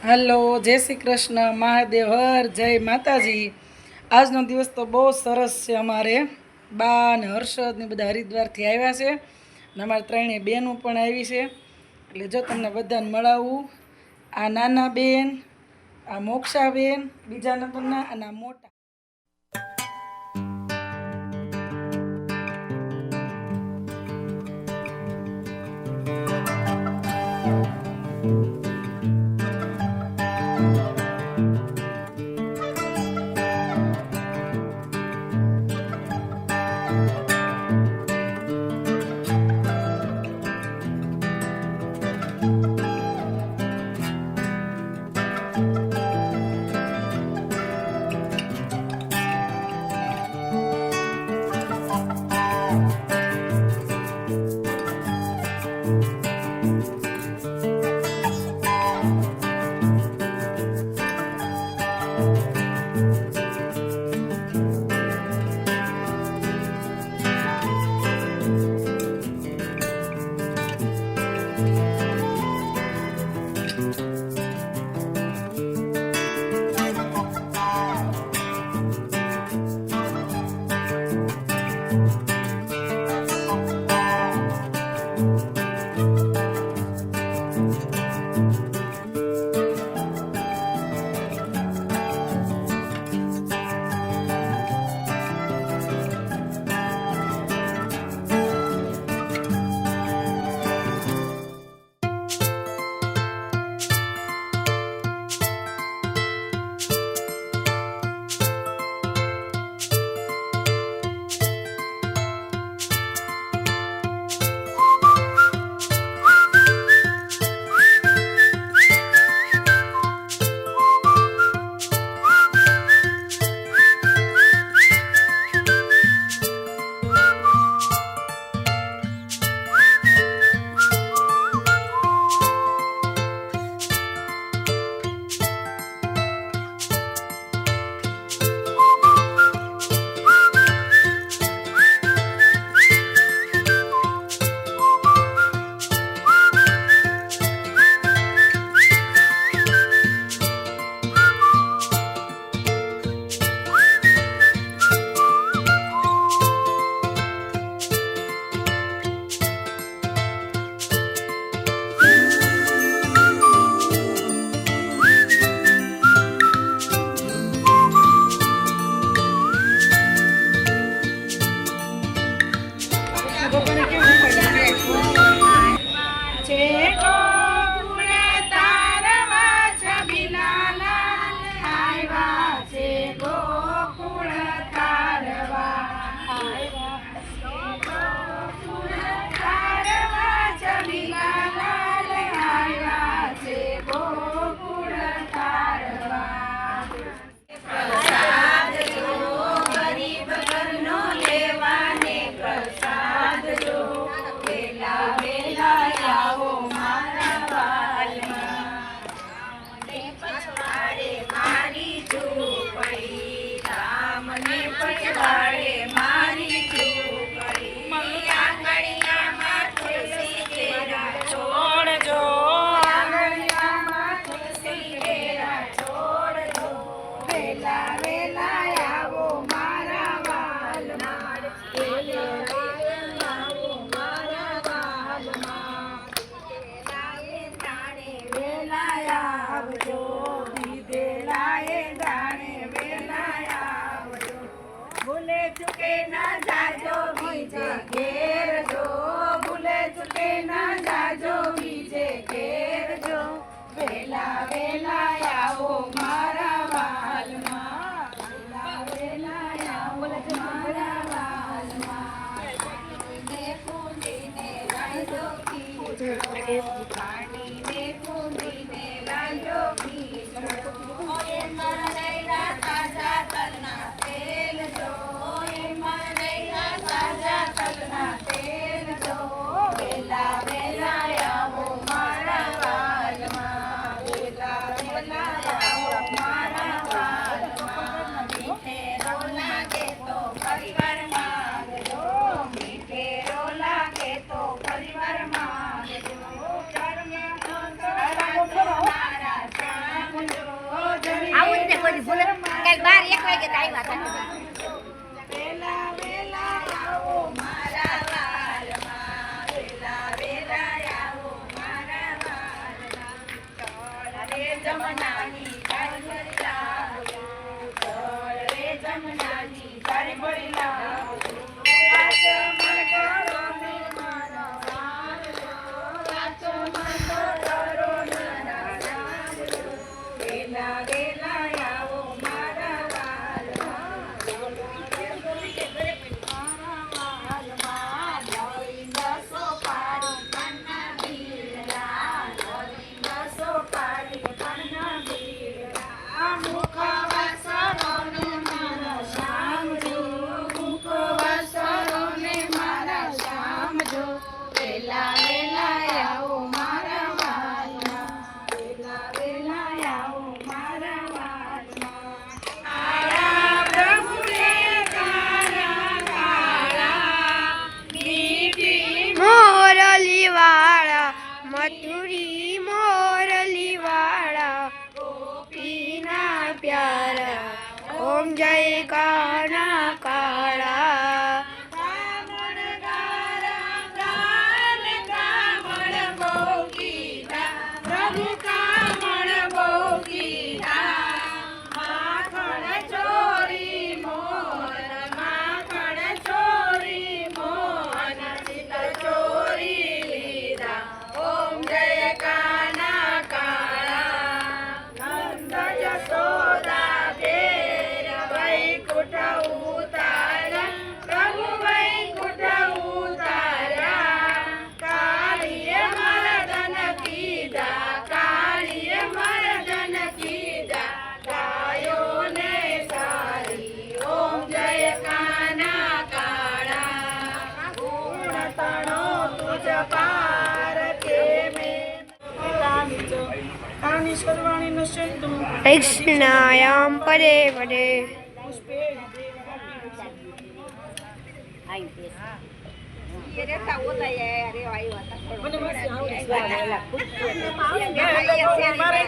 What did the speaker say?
Hello, જય શ્રી કૃષ્ણ, મહાદેવ હર, જય માતાજી. આજનો દિવસ તો બહુ સરસ છે. અમારે બા ને હર્ષદ ને બધા હરિદ્વારથી આવ્યા છે ને અમારે ત્રણેય બેનું પણ આવી છે. એટલે જો તમને બધાને મળાવું. આ નાના બેન, આ મોક્ષા બેન, બીજા નંબરના, અને આ મોટા. કાલ 12-1 વાગે તો આવ્યા હતા. વેલા વેલા આવો મારા વાલમાં, વેલા વેલા આવો મારા વાલમાં. રે જમનાની તારી ભરી લાવો, રે જમનાની તારી ભરી લાવો. આચમન કરો ને મારા વાલનો, આચમન કરો મારા વાલનો. વેલા વેલા આવો મારા વાલમાં, ગોવિંદ સોપારી કન્ના બીરલા, ગોવિંદ સોપારી કન્ના બીરલા. મુખવાસરોને મારા શ્યામજો, મુખવાસરોને મારા શ્યામજો. વેલા વેલા આવો મારા વાલમાં, વેલા વેલા આવો મારા વાલમાં. આયા પ્રભુએ કાળા કાળા મીઠી મોરલી વાળા મથુરી મોરલી વાળા ગોપીના પ્યારા ઓમ જય કાના કાળા. કામણ ગારા ગાન કામણ બોકીના, પ્રભુ કામણ બોકીના. માખણ ચોરી મોહન, માખણ ચોરી મોહન, ચિત ચોરી લીધા. ઓમ જય કાના કાળા. નંદ યશોદા બેર વૈકુંઠ ઉતાર્યા, પ્રભુ વૈકુંઠ ઉતાર્યા. કાળીએ મર્દન કીધા, કાળીએ મર્દન કીધા, ગાયોને સારી. ઓમ જય કાના કાળા. ગુણ તણો તુજ પાર કે મેં કાની સર્વાણી નશ્યંતુ કૃષ્ણાયામ પદે પદે પુષ્પે એ રહેતા ઓલા રે આવ્યા હતા. મને મસ્ત આવડે છે. આવ્યા હતા. મારે